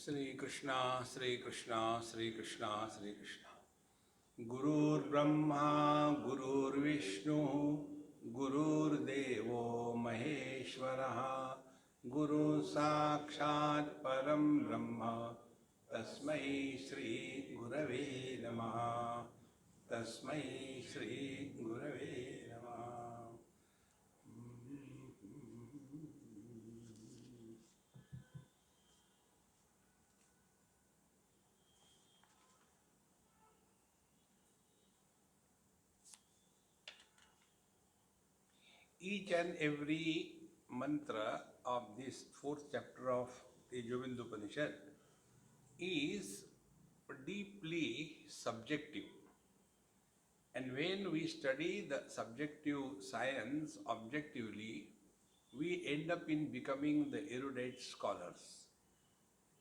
Sri Krishna, Sri Krishna, Sri Krishna, Sri Krishna. Gurur Brahma, Gurur Vishnu, Gurur Devo Maheshwaraha, Guru Sakshat Param Brahma, Tasmai Sri Gurave Namaha, Tasmai Sri Gurave Namaha. Each and every mantra of this fourth chapter of Tejobindu Upanishad is deeply subjective. And when we study the subjective science objectively, we end up in becoming the erudite scholars.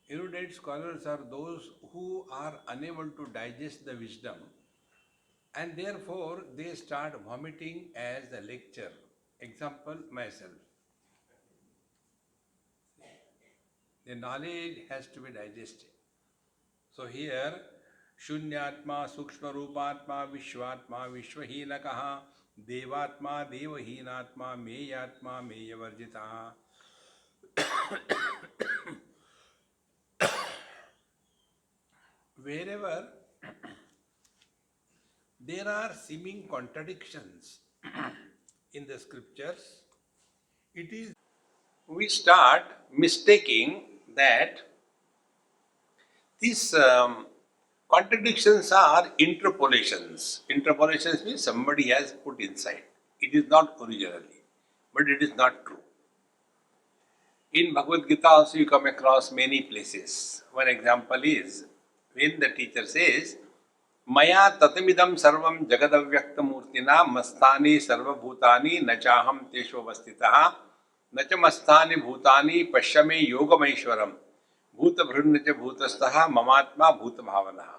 Erudite scholars are those who are unable to digest the wisdom, and therefore they start vomiting as a lecture. Example, myself. The knowledge has to be digested. So here, Shunyatma, Sukshma Rupatma, Vishwatma, Vishwahinakaha, Devatma, Devahinatma, Meyatma, Meyavarjitaha. Wherever there are seeming contradictions in the scriptures, it is we start mistaking that these contradictions are interpolations. Interpolations means somebody has put inside. It is not originally, but it is not true. In Bhagavad Gita also you come across many places. One example is when the teacher says, Maya tatamidam sarvam jagadavyakta murtina mastani sarva bhutani nachaham tesho vastitaha nacha mastani bhutani pashyame yogamaishwaram bhuta bhrunnacha bhutastaha mamatma bhuta bhavanaha.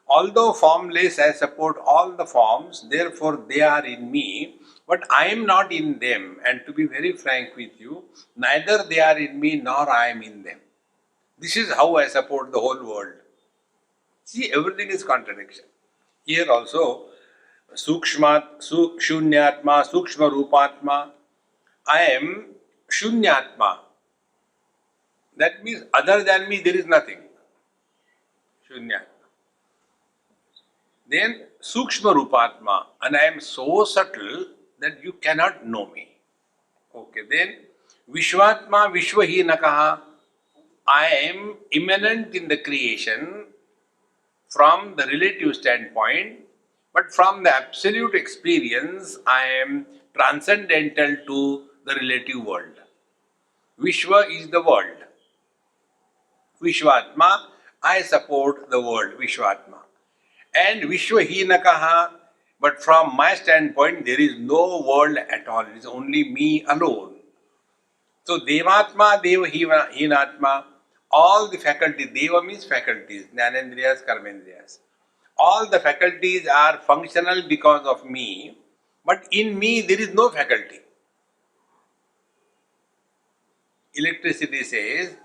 Although formless, I support all the forms, therefore they are in me, but I am not in them. And to be very frank with you, neither they are in me nor I am in them. This is how I support the whole world. See, everything is contradiction. Here also, Shunyatma, Sukshma Rupatma, I am Shunyatma. That means other than me there is nothing. Shunyatma. Then Sukshma Rupatma, and I am so subtle that you cannot know me. Okay, then Vishwatma Vishwahinakaha, I am immanent in the creation from the relative standpoint, but from the absolute experience, I am transcendental to the relative world. Vishwa is the world. Vishwatma, I support the world, Vishwatma. And Vishwahinakaha, but from my standpoint, there is no world at all. It is only me alone. So Devatma, Devahinatma, all the faculties, Deva means faculties, Jnanendriyas, Karmendriyas. All the faculties are functional because of me, but in me there is no faculty. Electricity says,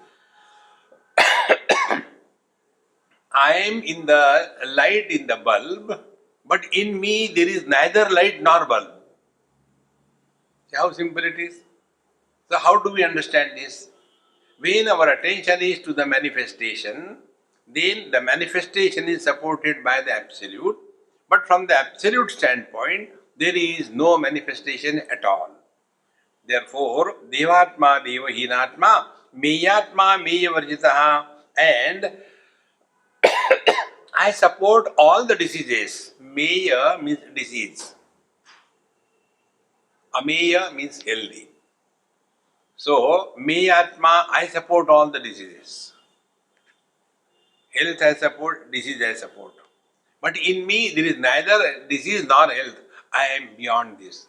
I am in the light in the bulb, but in me there is neither light nor bulb. See how simple it is? So how do we understand this? When our attention is to the manifestation, then the manifestation is supported by the Absolute, but from the Absolute standpoint, there is no manifestation at all. Therefore, Devatma Devahinatma, Meyatma Meyavarjitaha, and I support all the diseases. Meya means disease. Ameya means healthy. So, Meyatma, I support all the diseases. Health I support, disease I support. But in me, there is neither disease nor health. I am beyond this.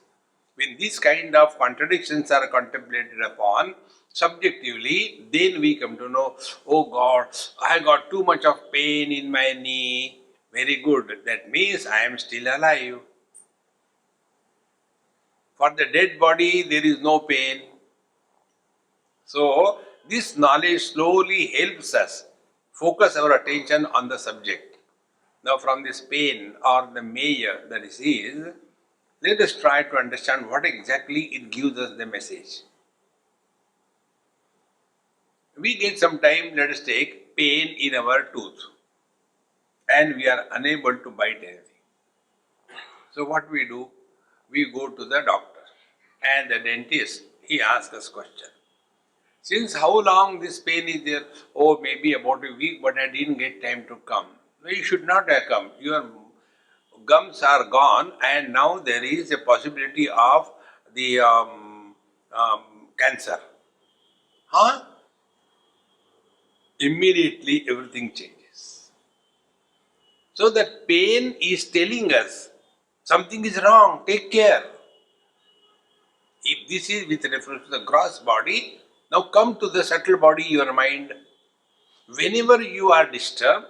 When these kind of contradictions are contemplated upon subjectively, then we come to know, oh God, I got too much of pain in my knee. Very good. That means I am still alive. For the dead body, there is no pain. So, this knowledge slowly helps us focus our attention on the subject. Now, from this pain or the mayor that is, let us try to understand what exactly it gives us the message. We get some time, let us take pain in our tooth, and we are unable to bite anything. So, what we do? We go to the doctor and the dentist, he asks us question. Since how long this pain is there? Oh, maybe about a week, but I didn't get time to come. No, you should not have come. Your gums are gone, and now there is a possibility of the cancer. Huh? Immediately everything changes. So that pain is telling us something is wrong, take care. If this is with reference to the gross body, now come to the subtle body, your mind. Whenever you are disturbed,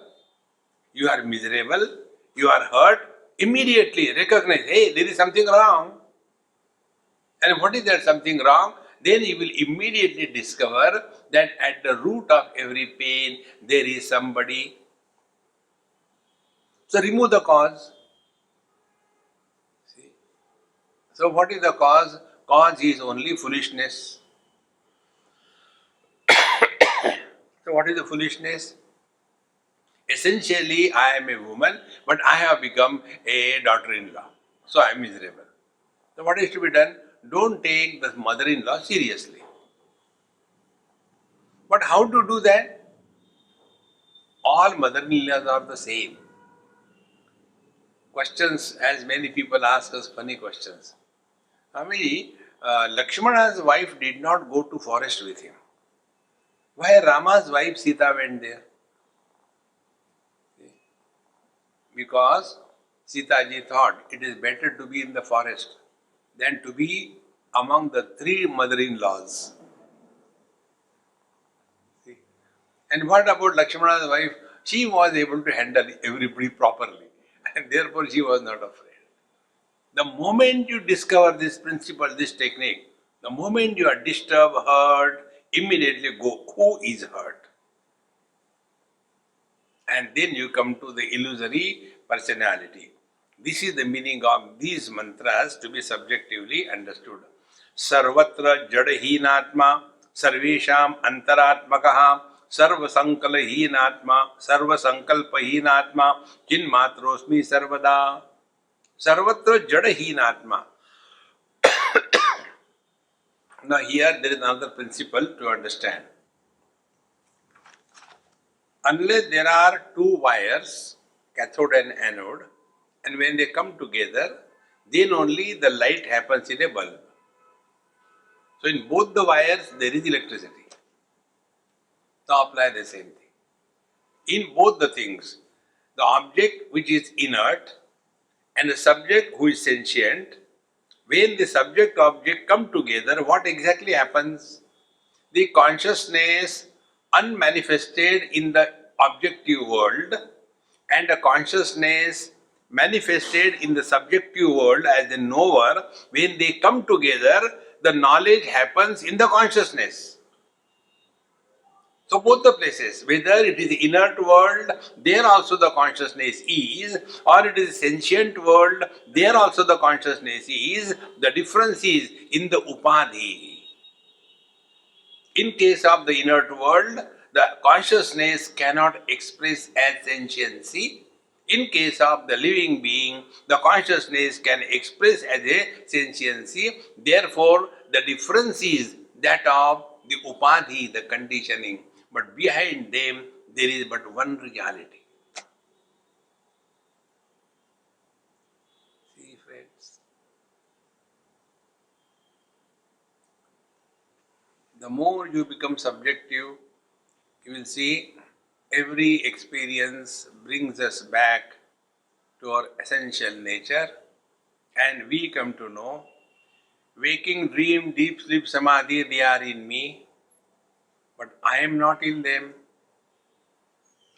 you are miserable, you are hurt, immediately recognize, hey, there is something wrong. And what is that something wrong? Then you will immediately discover that at the root of every pain, there is somebody. So remove the cause. See? So what is the cause? Cause is only foolishness. So what is the foolishness? Essentially, I am a woman, but I have become a daughter-in-law. So I am miserable. So what is to be done? Don't take the mother-in-law seriously. But how to do that? All mother-in-laws are the same. Questions, as many people ask us funny questions. Lakshmana's wife did not go to forest with him. Why Rama's wife Sita went there? Because Sitaji thought it is better to be in the forest than to be among the three mother-in-laws. See? And what about Lakshmana's wife? She was able to handle everybody properly, and therefore she was not afraid. The moment you discover this principle, this technique, the moment you are disturbed, hurt, immediately go, who is hurt? And then you come to the illusory personality. This is the meaning of these mantras to be subjectively understood. Sarvatra jadahinatma, sarvesham antaratmakaha, sarvasankalhinatma, sarvasankalpahinatma, chinmatrosmi sarvada. Sarvatra jadahinatma. Now here there is another principle to understand. Unless there are two wires, cathode and anode, and when they come together, then only the light happens in a bulb. So in both the wires there is electricity. Now apply the same thing. In both the things, the object which is inert and the subject who is sentient, when the subject object come together, what exactly happens? The consciousness unmanifested in the objective world and the consciousness manifested in the subjective world as the knower, when they come together, the knowledge happens in the consciousness. So both the places, whether it is the inert world, there also the consciousness is, or it is a sentient world, there also the consciousness is, the difference is in the upadhi. In case of the inert world, the consciousness cannot express as sentiency. In case of the living being, the consciousness can express as a sentiency. Therefore, the difference is that of the upadhi, the conditioning. But behind them, there is but one reality. See, friends. The more you become subjective, you will see every experience brings us back to our essential nature, and we come to know waking, dream, deep sleep, samadhi, they are in me, but I am not in them.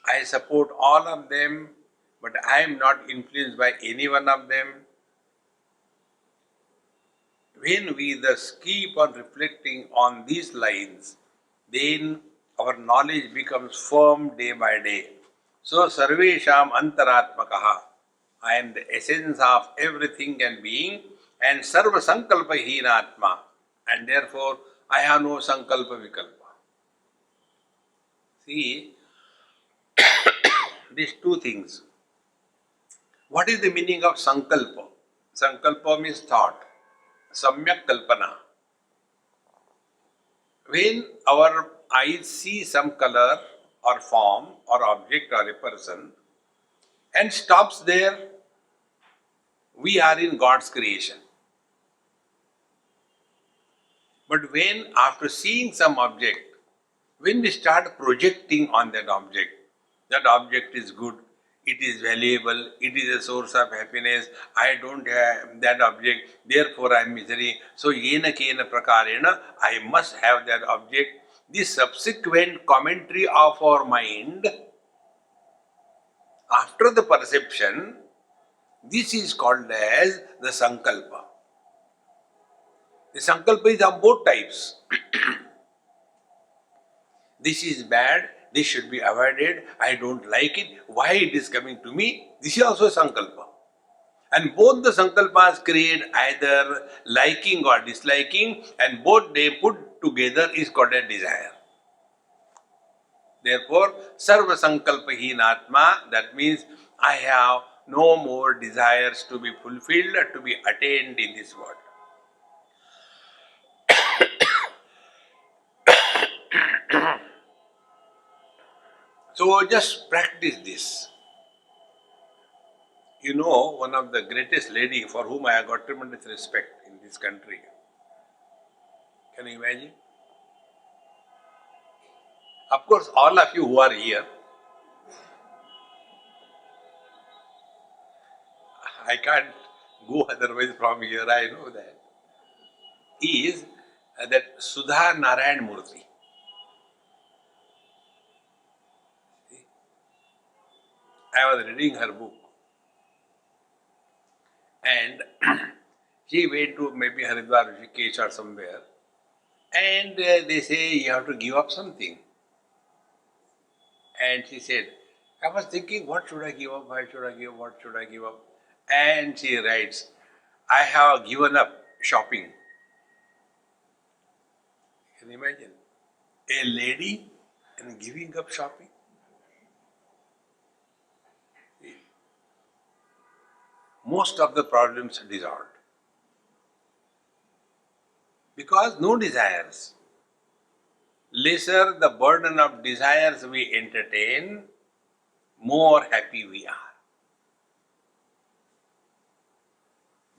I support all of them, but I am not influenced by any one of them. When we thus keep on reflecting on these lines, then our knowledge becomes firm day by day. So, Sarvesham Antaratmakaha. I am the essence of everything and being, and Sarva Sankalpa Heenatma. And therefore, I have no Sankalpa Vikalpa. See, these two things. What is the meaning of Sankalpa? Sankalpa means thought. Samyak Kalpana. When our eyes see some color or form or object or a person and stops there, we are in God's creation. But when after seeing some object, when we start projecting on that object is good, it is valuable, it is a source of happiness, I don't have that object, therefore I am misery. So, yena kena prakarena, I must have that object. The subsequent commentary of our mind after the perception, this is called as the sankalpa. The sankalpa is of both types. This is bad, this should be avoided, I don't like it, why it is coming to me? This is also sankalpa. And both the sankalpas create either liking or disliking, and both they put together is called a desire. Therefore, sarva sankalpa heenatma, that means I have no more desires to be fulfilled, to be attained in this world. So just practice this. You know, one of the greatest lady for whom I have got tremendous respect in this country. Can you imagine? Of course, all of you who are here, I can't go otherwise from here, I know that, is that Sudha Narayan Murthy. I was reading her book and she went to maybe Haridwar, Rishikesh or somewhere, and they say you have to give up something. And she said, I was thinking, what should I give up? Why should I give up? What should I give up? And she writes, I have given up shopping. Can you imagine? A lady and giving up shopping? Most of the problems are dissolved. Because no desires. Lesser the burden of desires we entertain, more happy we are.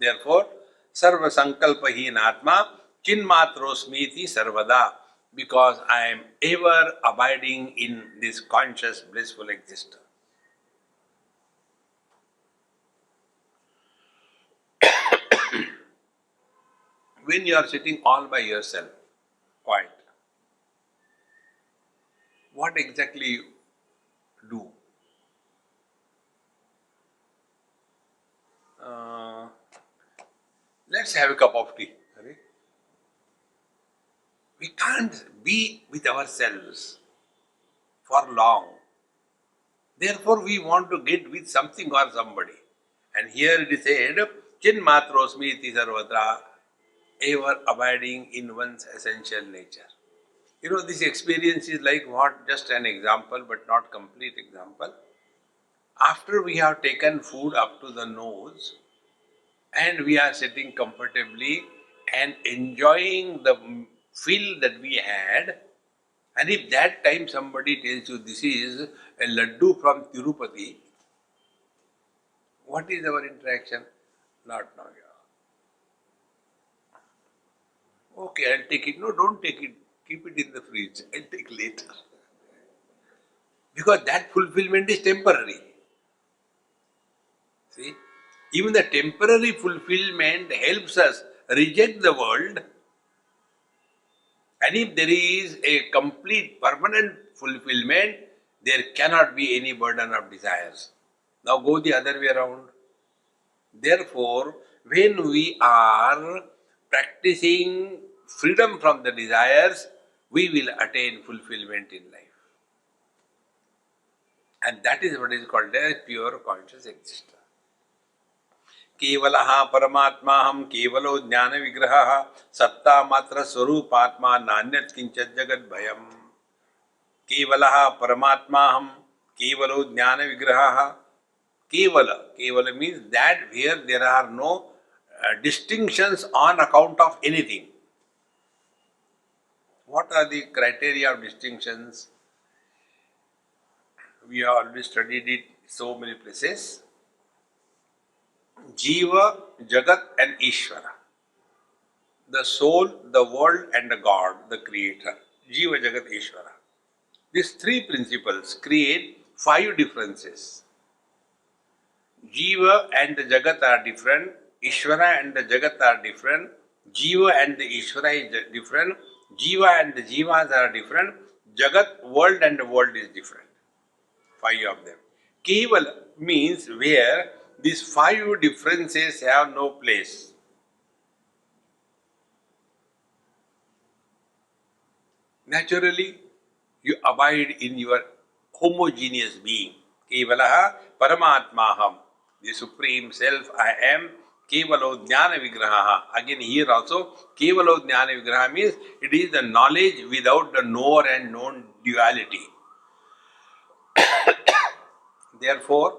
Therefore, sarva sankalpa heenatma chinmatrosmiti sarvada, because I am ever abiding in this conscious blissful existence. When you are sitting all by yourself, quiet, what exactly you do? Let's have a cup of tea. Right? We can't be with ourselves for long. Therefore, we want to get with something or somebody. And here it is said, Chin matrosmi iti sarvatra, ever abiding in one's essential nature. You know, this experience is like what? Just an example, but not complete example. After we have taken food up to the nose, and we are sitting comfortably and enjoying the feel that we had, and if that time somebody tells you this is a laddu from Tirupati, what is our interaction? Not now. Okay, I'll take it. No, don't take it. Keep it in the fridge. I'll take later. Because that fulfillment is temporary. See? Even the temporary fulfillment helps us reject the world. And if there is a complete permanent fulfillment, there cannot be any burden of desires. Now go the other way around. Therefore, when we are practicing freedom from the desires, we will attain fulfillment in life. And that is what is called as pure conscious existence. केवलः परमात्मा हम केवलो ज्ञान विग्रहः सत्ता मात्र स्वरूपात्मा नान्यत् किंचित् जगत् भयम्. केवलः परमात्मा हम केवलो ज्ञान विग्रहः. Kevala means that where there are no distinctions on account of anything. What are the criteria of distinctions? We have already studied it so many places. Jiva, Jagat and Ishvara. The soul, the world and the God, the creator. Jiva, Jagat, Ishvara. These three principles create 5 differences. Jiva and the Jagat are different. Ishvara and the Jagat are different. Jiva and the Ishvara is different. Jiva and the Jivas are different. Jagat, world and the world is different. 5 of them. Keval means where these 5 differences have no place. Naturally, you abide in your homogeneous being. Kevalaha Paramatmaham. The Supreme Self I am. Kevalo Jnana Vigraha. Again here also, Kevalo Jnana Vigraha means it is the knowledge without the knower and known duality. Therefore,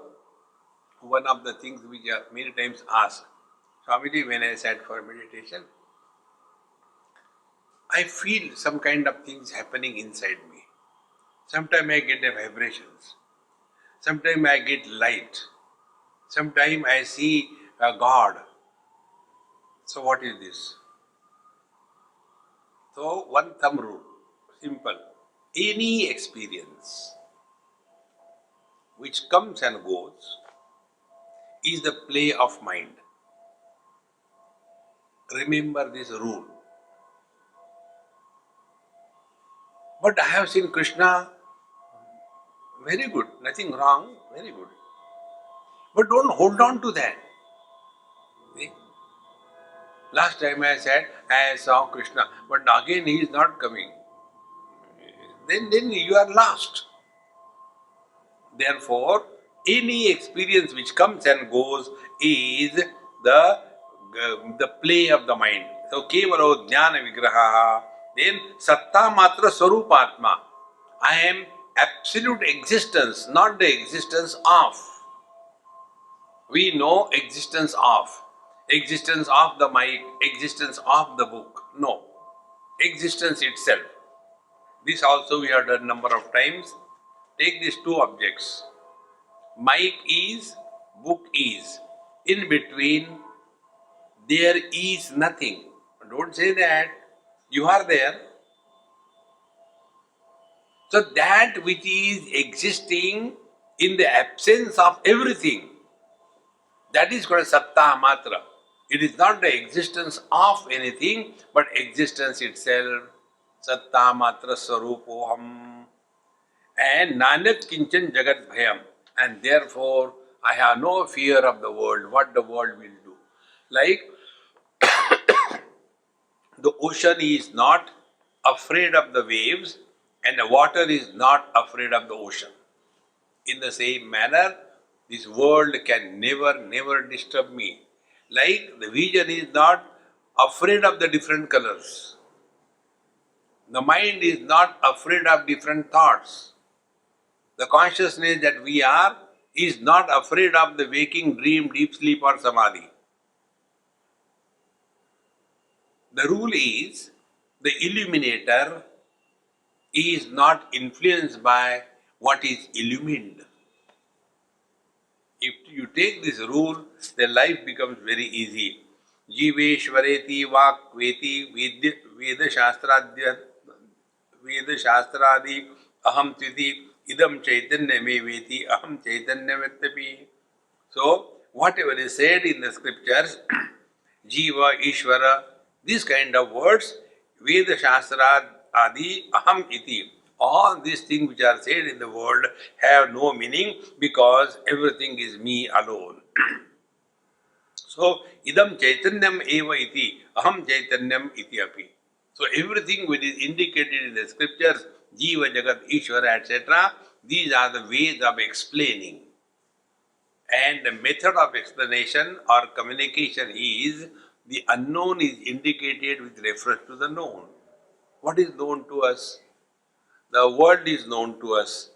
one of the things which are many times asked, Swamiji, when I sat for meditation, I feel some kind of things happening inside me. Sometimes I get the vibrations. Sometimes I get light. Sometimes I see a God. So what is this? So one thumb rule, simple. Any experience which comes and goes is the play of mind. Remember this rule. But I have seen Krishna, very good, nothing wrong, very good. But don't hold on to that. See? Last time I said, I saw Krishna, but again he is not coming. Then you are lost. Therefore, any experience which comes and goes is the play of the mind. So, kevalo jnana vigraha. Then, satta matra swarupatma. I am absolute existence, not the existence of. We know existence of the mic, existence of the book. No, existence itself. This also we have done number of times. Take these 2 objects. Mic is, book is. In between, there is nothing. Don't say that. You are there. So that which is existing in the absence of everything, that is called satta matra. It is not the existence of anything, but existence itself. Satta matra swarupoham. And nanat kinchan jagat bhayam. And therefore, I have no fear of the world, what the world will do. Like, the ocean is not afraid of the waves, and the water is not afraid of the ocean. In the same manner, this world can never disturb me. Like, the vision is not afraid of the different colors. The mind is not afraid of different thoughts. The consciousness that we are is not afraid of the waking, dream, deep sleep or samadhi. The rule is, the illuminator is not influenced by what is illumined. If you take this rule, then life becomes very easy. Jiveshwareti vakveti Veda shastradi aham tviti idam chaitanya me veti aham chaitanya vettapi. So, whatever is said in the scriptures, Jiva, Ishvara, these kind of words, Veda Shastra, Adi, Aham Iti, all these things which are said in the world have no meaning because everything is me alone. So, Idam Chaitanyam Eva Iti, Aham Chaitanyam Iti Api. So everything which is indicated in the scriptures, Jiva, Jagat, Ishvara, etc., these are the ways of explaining. And the method of explanation or communication is the unknown is indicated with reference to the known. What is known to us? The world is known to us.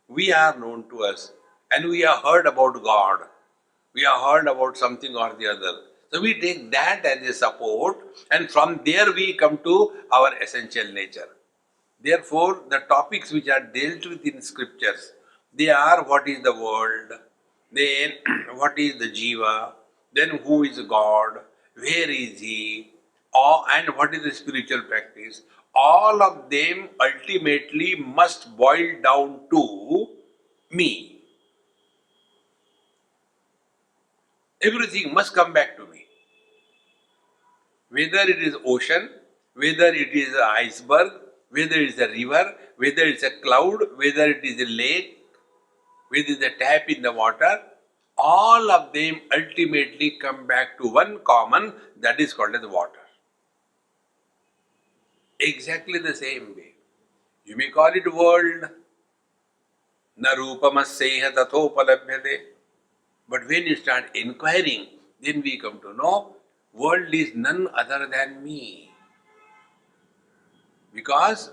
We are known to us. And we have heard about God. We have heard about something or the other. So we take that as a support, and from there we come to our essential nature. Therefore, the topics which are dealt with in scriptures, they are what is the world, then what is the jiva, then who is God, where is he, and what is the spiritual practice. All of them ultimately must boil down to me. Everything must come back to me. Whether it is ocean, whether it is an iceberg, whether it is a river, whether it is a cloud, whether it is a lake, whether it is a tap in the water, all of them ultimately come back to one common, that is called as water. Exactly the same way. You may call it world, na rupamasseha tathopalabhyate. But when you start inquiring, then we come to know world is none other than me. Because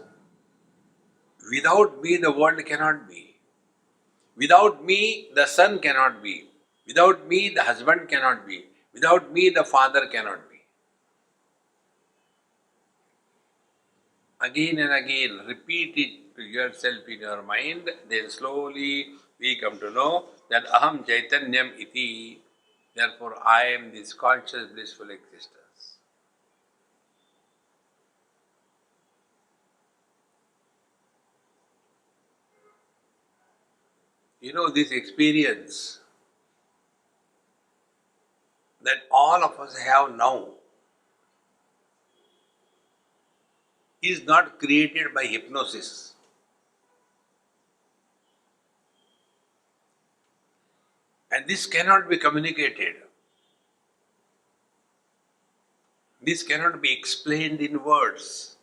without me the world cannot be. Without me the son cannot be. Without me the husband cannot be. Without me the father cannot be. Again and again repeat it to yourself in your mind, then slowly we come to know that aham chaitanyam iti. Therefore I am this conscious blissful existence. You know, this experience that all of us have now is not created by hypnosis. And this cannot be communicated. This cannot be explained in words.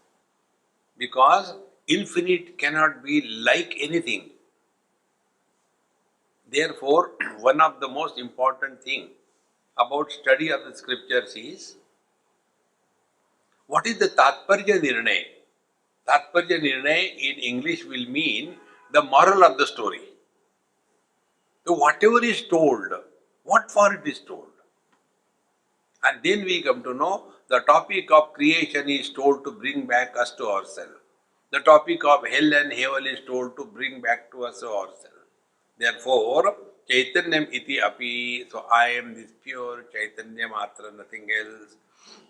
Because infinite cannot be like anything. Therefore, one of the most important thing about study of the scriptures is, what is the Tatparya Nirnay? Tatparya Nirnay in English will mean the moral of the story. So whatever is told, what for it is told? And then we come to know the topic of creation is told to bring back us to ourselves. The topic of hell and heaven is told to bring back to us ourselves. Therefore, Chaitanyam iti api, so I am this pure Chaitanya matra, nothing else.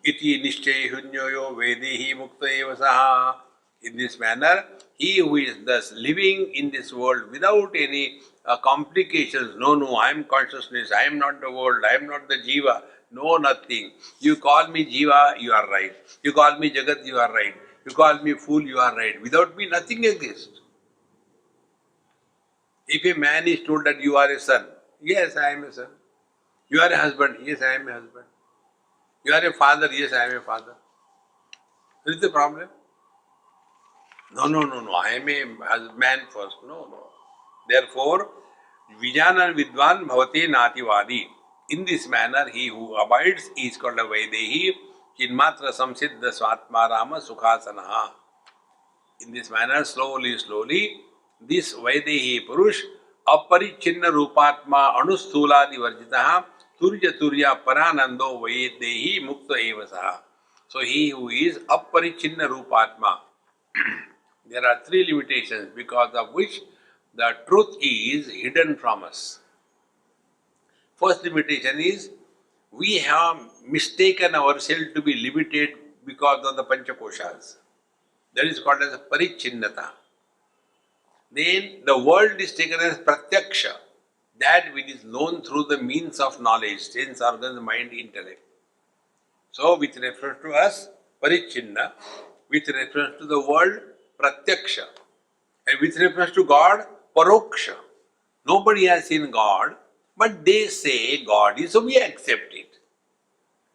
Iti nishchay hunyoyo vedehi mukta eva saha. In this manner, he who is thus living in this world without any complications, no, I am consciousness, I am not the world, I am not the jiva, no, nothing. You call me jiva, you are right. You call me jagat, you are right. You call me fool, you are right. Without me, nothing exists. If a man is told that you are a son, yes, I am a son. You are a husband, yes, I am a husband. You are a father, yes, I am a father. What is the problem? No, I am a man first. No. Therefore, Vijana Vidwan Bhavate Nativadi. In this manner, he who abides is called a Vaidehi, Chinmatra Samsiddha Swatma Rama Sukhasanaha. In this manner, slowly, this Vaidehi Purush, Aparichinna Rupatma Anusthuladi Varjitaha, Turya Paranando Vaidehi Mukta Evasaha. So he who is Aparichinna Rupatma. There are three limitations because of which the truth is hidden from us. First limitation is we have mistaken ourselves to be limited because of the Panchakoshas. That is called as Parichinnata. Then the world is taken as Pratyaksha, that which is known through the means of knowledge, sense organs, mind, intellect. So with reference to us, Parichinna, with reference to the world, Pratyaksha, and with reference to God, Paroksha. Nobody has seen God, but they say God is, so we accept it.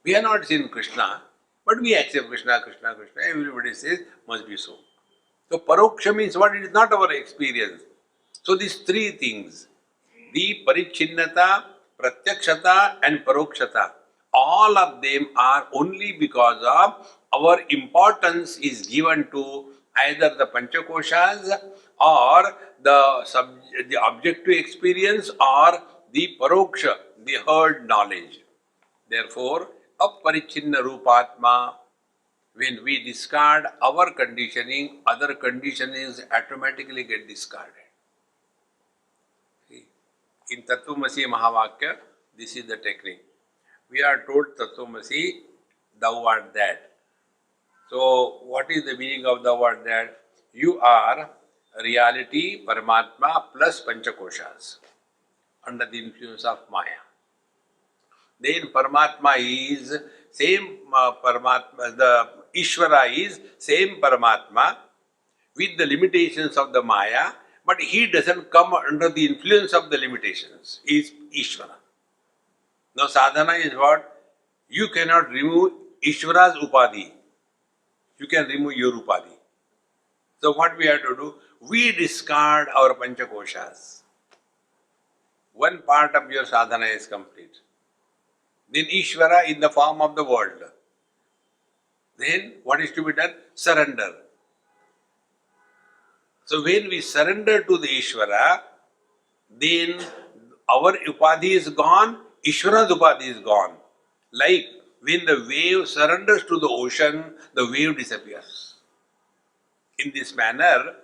We have not seen Krishna, But we accept Krishna, Krishna, Krishna. Everybody says must be so. So paroksha means what? It is not our experience. So these three things, the parichinnata, pratyakshata and parokshata, all of them are only because of our importance is given to either the panchakoshas or the objective experience or the paroksha, the heard knowledge. Therefore, aparichinna rupatma, when we discard our conditioning, other conditionings automatically get discarded. See, in Tattvamasi Mahavakya, this is the technique. We are told Tattvamasi, thou art that. So, what is the meaning of thou art that? You are reality, Paramatma plus Panchakoshas under the influence of Maya. Then Paramatma is same Paramatma, the Ishvara is same Paramatma with the limitations of the Maya, but he doesn't come under the influence of the limitations. He is Ishvara. Now sadhana is what? You cannot remove Ishvara's upadhi. You can remove your upadhi. So what we have to do? We discard our panchakoshas. One part of your sadhana is complete. Then Ishvara in the form of the world. Then what is to be done? Surrender. So when we surrender to the Ishvara, then our upadhi is gone, Ishvara's upadhi is gone. Like when the wave surrenders to the ocean, the wave disappears. In this manner,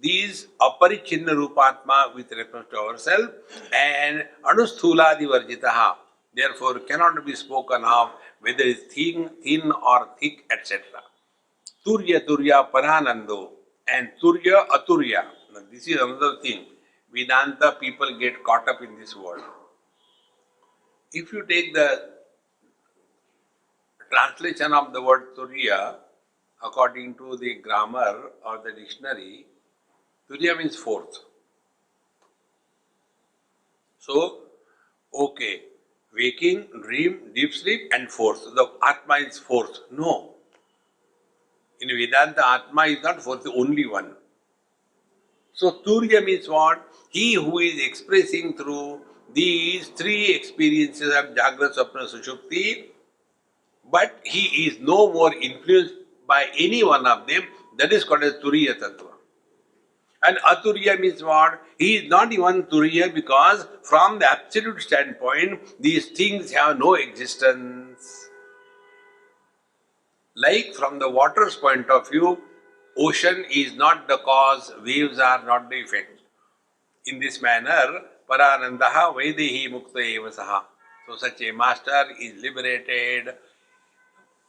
these aparichinna rupatma with reference to ourselves and anusthuladi varjitaha, therefore cannot be spoken of whether it is thin or thick, etc. Turya Turya Paranando and Turya Aturya. Now, this is another thing. Vedanta people get caught up in this world. If you take the translation of the word Turya according to the grammar or the dictionary, Turya means fourth. So, okay, waking, dream, deep sleep and fourth. The Atma is fourth. No. In Vedanta, Atma is not fourth, the only one. So Turya means what? He who is expressing through these three experiences of Jagrata, Swapna, Sushupti, but he is no more influenced by any one of them, that is called as Turiya Tattva. And Aturya means what? He is not even Turiya because from the absolute standpoint, these things have no existence. Like from the water's point of view, ocean is not the cause, waves are not the effect. In this manner, Paranandaha Vaidehi Mukta Eva Saha. So such a master is liberated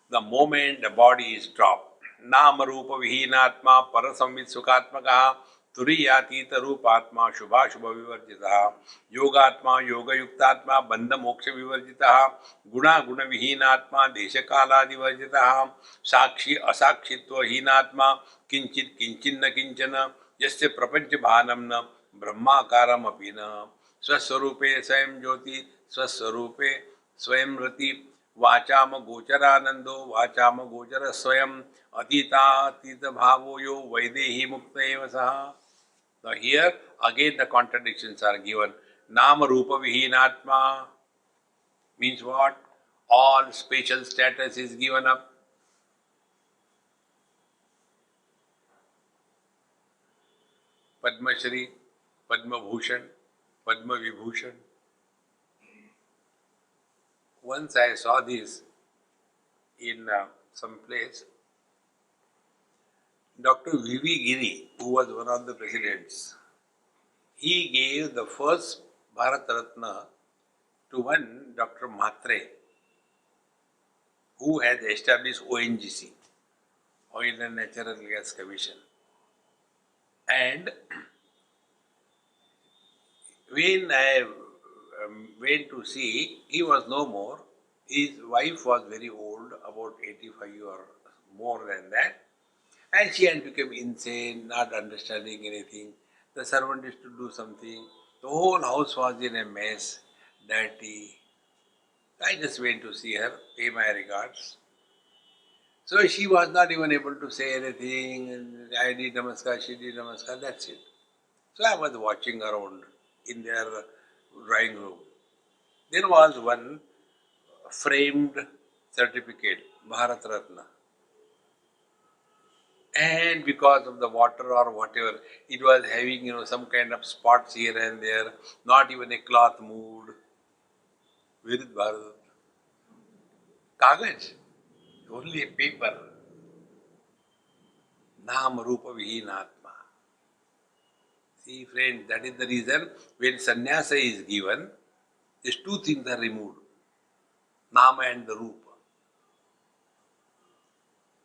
the moment the body is dropped. Nama Rupa Vihinatma Parasamvit Sukatmaka Turiyatita Rupatma Shubha Shubha Vivarjitaha Yogatma Yoga Yuktatma Bandha Moksha Vivarjitaha Guna Guna Vihinatma Deshakala Divarjitaha Sakshi Asakshitva Hinatma Kinchit Kinchinna Kinchana Yasya Prapancha Bhanamna Brahmakaram Apina Swaswarupe Swayam Jyoti Swaswarupe Swayam Rati वाचाम गोचरानंदो वाचाम गोचर स्वयं अतीतातीत भावो यो वैदेही मुक्त एव सः. Now here again the contradictions are given. Nama Rupa Vihinatma means what? All spatial status is given up. Padma Shri, Padma Bhushan, Padma Vibhushan. Once I saw this in some place. Dr. V.V. Giri, who was one of the presidents, he gave the first Bharat Ratna to one Dr. Mhatre, who had established ONGC, Oil and Natural Gas Commission. And when I went to see, he was no more. His wife was very old, about 85 or more than that. And she had become insane, not understanding anything. The servant used to do something. The whole house was in a mess, dirty. I just went to see her, pay my regards. So she was not even able to say anything. And I did namaskar, she did namaskar, that's it. So I was watching around in their drawing room. There was one framed certificate, Bharat Ratna. And because of the water or whatever, it was having some kind of spots here and there, not even a cloth moved. Where is Bharat? Kagaj, only a paper. Nam Rupa Vihinatma. See, friends, that is the reason when sannyasa is given, these two things are removed, Nama and the Rupa.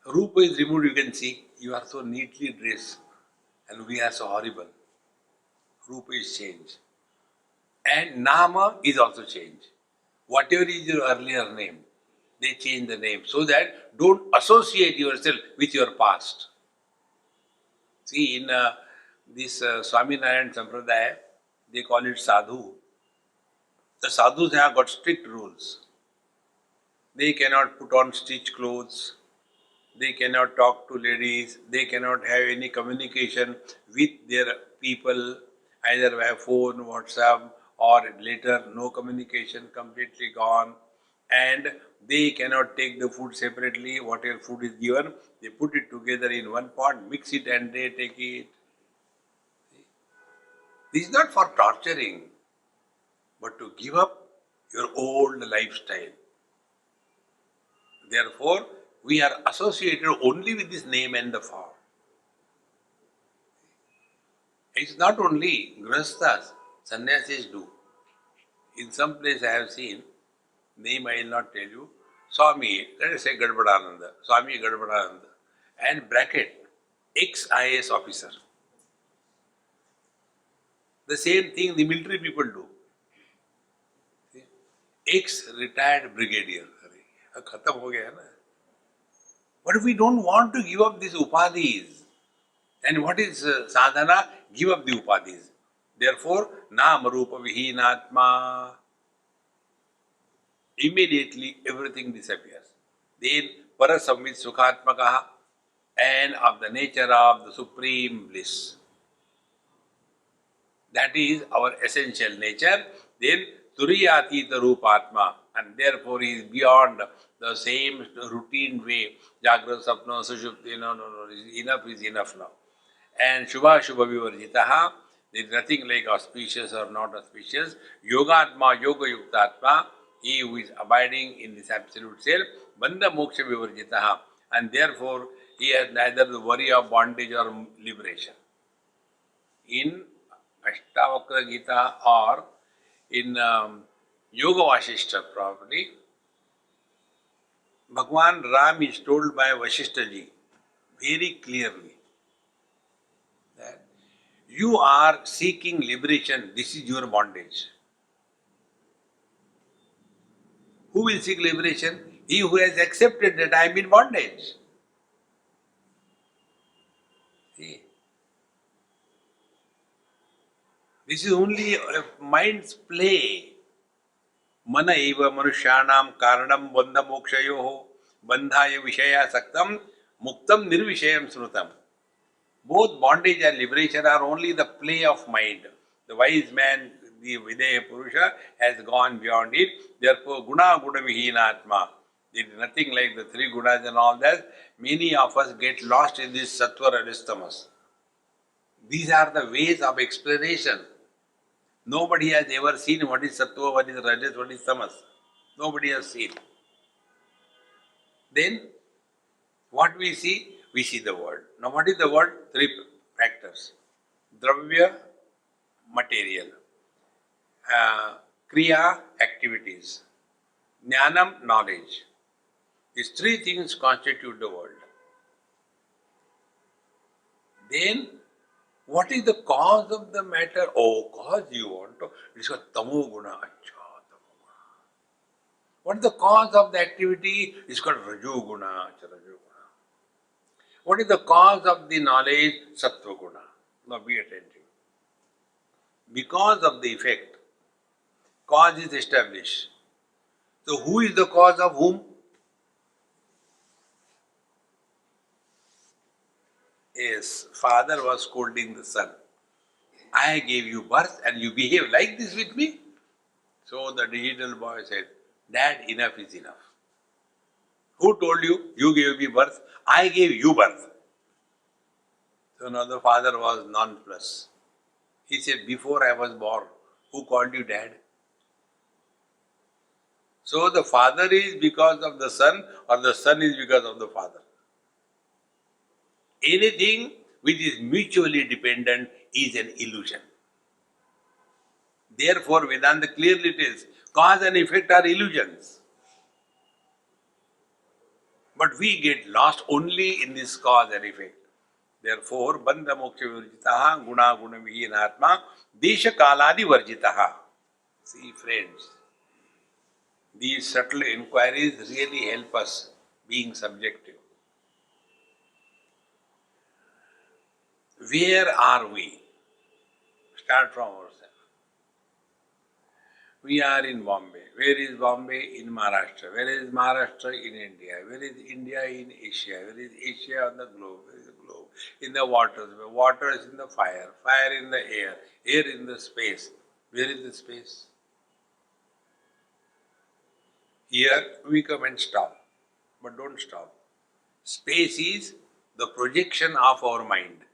Rupa is removed, you can see, you are so neatly dressed and we are so horrible. Rupa is changed. And Nama is also changed. Whatever is your earlier name, they change the name so that don't associate yourself with your past. See, in this Swami Narayan Sampradaya, they call it sadhu. The sadhus have got strict rules. They cannot put on stitched clothes. They cannot talk to ladies. They cannot have any communication with their people, either via phone, WhatsApp, or later no communication, completely gone. And they cannot take the food separately. Whatever food is given, they put it together in one pot, mix it, and they take it. This is not for torturing, but to give up your old lifestyle. Therefore, we are associated only with this name and the form. It's not only grahasthas, sannyasis do. In some place I have seen, name I will not tell you, Swami, let us say Gadbadananda, Swami Gadbadananda, and bracket, ex-IAS officer. The same thing the military people do. Ex-retired brigadier. Khatam ho gaya na. But we don't want to give up these upadhis. And what is sadhana? Give up the upadhis. Therefore, nama rupa vihinatma. Immediately everything disappears. Then parasamvit sukhatmakaha, and of the nature of the supreme bliss. That is our essential nature. Then turiyatita rupatma, and therefore he is beyond the same routine way. Jagrata, sapna, sushupti, no, enough is enough now. And shubha shubha vivarjitaha, there is nothing like auspicious or not auspicious. Yogatma, yoga yuktatma, he who is abiding in this absolute self, bandha moksha vivarjitaha, and therefore he has neither the worry of bondage or liberation. In Ashtavakra Gita or in Yoga Vasishta probably, Bhagwan Ram is told by Vasishta ji very clearly that you are seeking liberation, this is your bondage. Who will seek liberation? He who has accepted that I am in bondage. See, this is only a mind's play. Mana eva manusyanam karanam bandha mokshayoho bandhaya vishaya saktam muktam nirvishayam srutam. Both bondage and liberation are only the play of mind. The wise man, the Videha Purusha, has gone beyond it. Therefore, guna guna vihinatma. There is nothing like the three gunas and all that. Many of us get lost in this sattva rajastamas. These are the ways of explanation. Nobody has ever seen what is sattva, what is rajas, what is tamas. Nobody has seen. Then, what we see? We see the world. Now, what is the world? Three factors. Dravya, material. Kriya, activities. Jnanam, knowledge. These three things constitute the world. Then, what is the cause of the matter? Oh, cause you want to. It's called tamo guna. What is the cause of the activity? It's called rajo guna. What is the cause of the knowledge? Sattva guna. Now be attentive. Because of the effect, cause is established. So who is the cause of whom? Yes, father was scolding the son. I gave you birth and you behave like this with me? So the digital boy said, Dad, enough is enough. Who told you? You gave me birth. I gave you birth. So now the father was nonplussed. He said, before I was born, who called you dad? So the father is because of the son or the son is because of the father. Anything which is mutually dependent is an illusion. Therefore, Vedanta clearly tells cause and effect are illusions. But we get lost only in this cause and effect. Therefore, bandha moksha virjitaha guna guna vihinatma desha kaladi varjitaha. See, friends, these subtle inquiries really help us being subjective. Where are we? Start from ourselves. We are in Bombay. Where is Bombay? In Maharashtra. Where is Maharashtra? In India. Where is India? In Asia. Where is Asia on the globe? Where is the globe? In the waters. Where water is in the fire. Fire in the air. Air in the space. Where is the space? Here we come and stop. But don't stop. Space is the projection of our mind.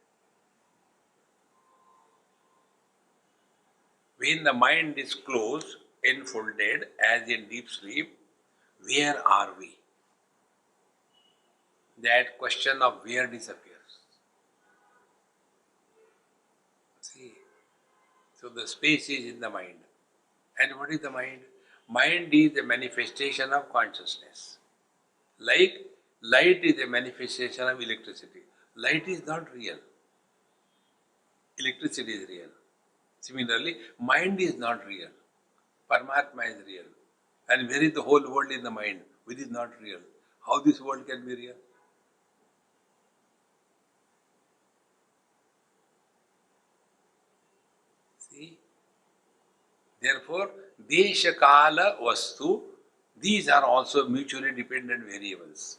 When the mind is closed, enfolded, as in deep sleep, where are we? That question of where disappears. See, so the space is in the mind. And what is the mind? Mind is the manifestation of consciousness. Like light is a manifestation of electricity. Light is not real. Electricity is real. Similarly, mind is not real. Paramatma is real. And where is the whole world in the mind, which is not real? How this world can be real? See? Therefore, desha, kala, vastu, these are also mutually dependent variables.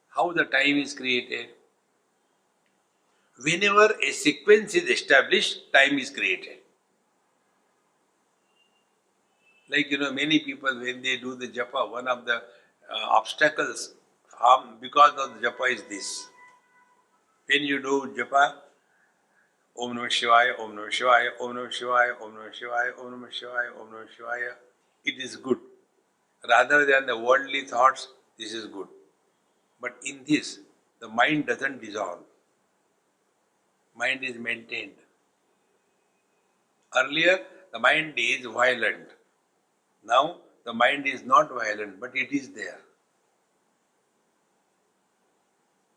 How the time is created? Whenever a sequence is established, time is created. Like, many people when they do the japa, one of the obstacles because of the japa is this. When you do japa, Om Namah Shivaya, Om Namah Shivaya, Om Namah Shivaya, Om Namah Shivaya, Om Namah Shivaya, Om Namah Shivaya, it is good. Rather than the worldly thoughts, this is good. But in this, the mind doesn't dissolve. Mind is maintained. Earlier, the mind is violent. Now, the mind is not violent, but it is there.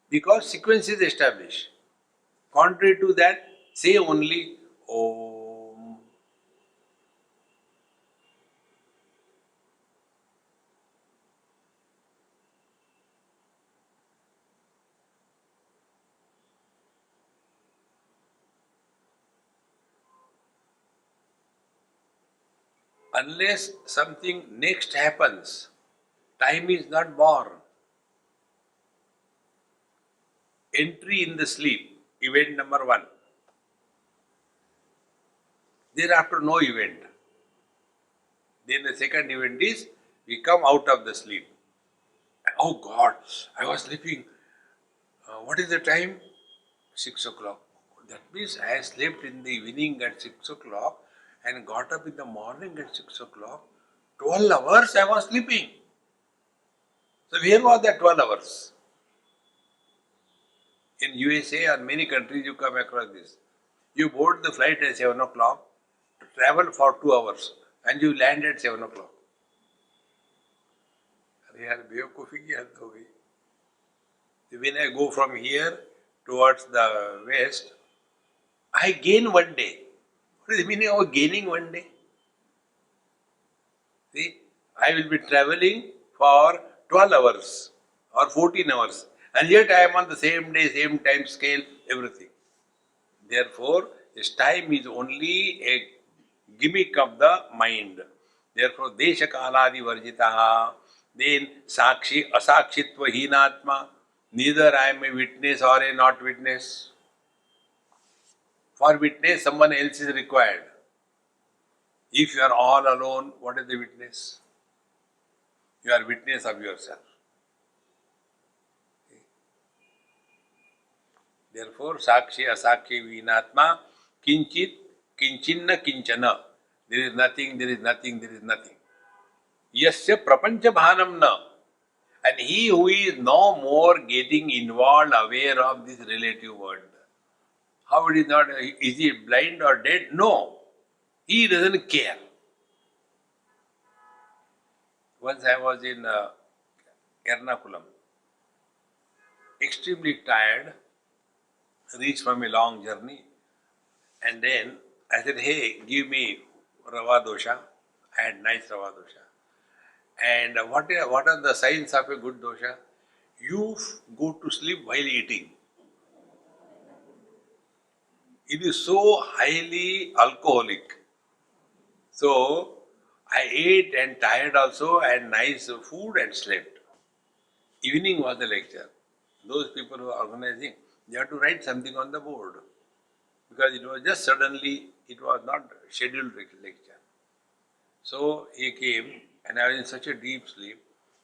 Because sequence is established. Contrary to that, say only Om. Unless something next happens, time is not born. Entry in the sleep, event number 1. Thereafter, no event. Then the second event is, we come out of the sleep. Oh God, I was sleeping. What is the time? 6 o'clock. That means I slept in the evening at 6 o'clock and got up in the morning at 6 o'clock. 12 hours I was sleeping. So where was that 12 hours? In USA or many countries you come across this. You board the flight at 7 o'clock, travel for 2 hours and you land at 7 o'clock. When I go from here towards the west, I gain 1 day. What is the meaning of gaining 1 day? See, I will be traveling for 12 hours or 14 hours and yet I am on the same day, same time scale, everything. Therefore, this time is only a gimmick of the mind. Therefore, desha kaladi varjitaha, then sakshi asakshitva hinatma. Neither I am a witness or a not witness. For witness, someone else is required. If you are all alone, what is the witness? You are witness of yourself. Therefore, Sakshi Asakshi Vinatma Kinchit Kinchinna Kinchana. There is nothing, there is nothing, there is nothing. Yasya Prapancha Bhanam na. And he who is no more getting involved, aware of this relative world. How it is not, is he blind or dead? No. He doesn't care. Once I was in Ernakulam, extremely tired, reached from a long journey, and then I said, hey, give me Rava dosha. I had nice Rava dosha. And what are the signs of a good dosha? You go to sleep while eating. It is so highly alcoholic. So I ate and tired also, and nice food and slept. Evening was the lecture. Those people who are organizing, they have to write something on the board. Because it was just suddenly, it was not scheduled lecture. So he came, and I was in such a deep sleep.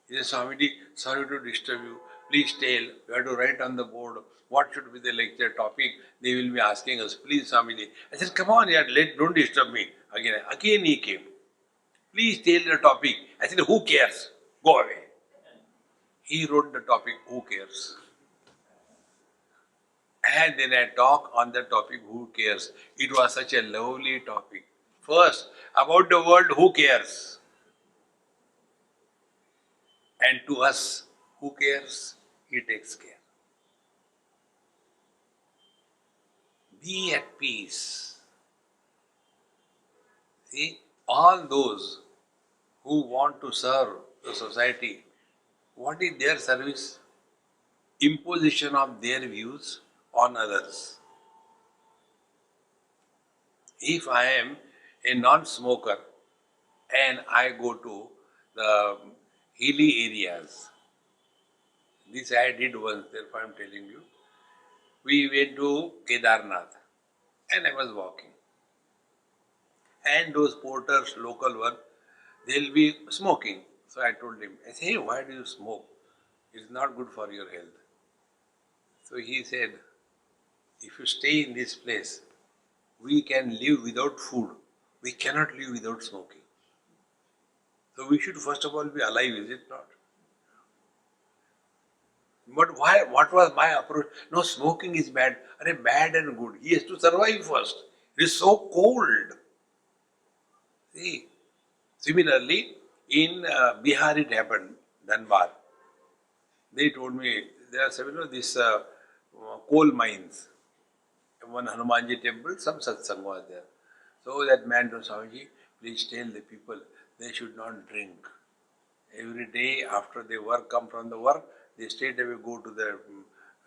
He said, Swamiji, sorry to disturb you. Please tell, you have to write on the board what should be the lecture topic. They will be asking us, please Swamiji. I said, come on, don't disturb me. Again he came. Please tell the topic. I said, who cares? Go away. He wrote the topic, who cares? And then I talk on the topic, who cares? It was such a lovely topic. First, about the world, who cares? And to us, who cares? He takes care. Be at peace. See, all those who want to serve the society, what is their service? Imposition of their views on others. If I am a non-smoker and I go to the hilly areas, this I did once, therefore I am telling you. We went to Kedarnath and I was walking. And those porters, local one, they'll be smoking. So I told him, I said, hey, why do you smoke? It's not good for your health. So he said, if you stay in this place, we can live without food. We cannot live without smoking. So we should first of all be alive, is it not? But why? What was my approach? No, smoking is bad. Bad and good. He has to survive first. It is so cold. See, similarly, in Bihar it happened, Dhanbad. They told me there are several these coal mines. One Hanumanji temple, some satsang was there. So that man told Swamiji, please tell the people they should not drink. Every day after they come from the work, they straight away go to the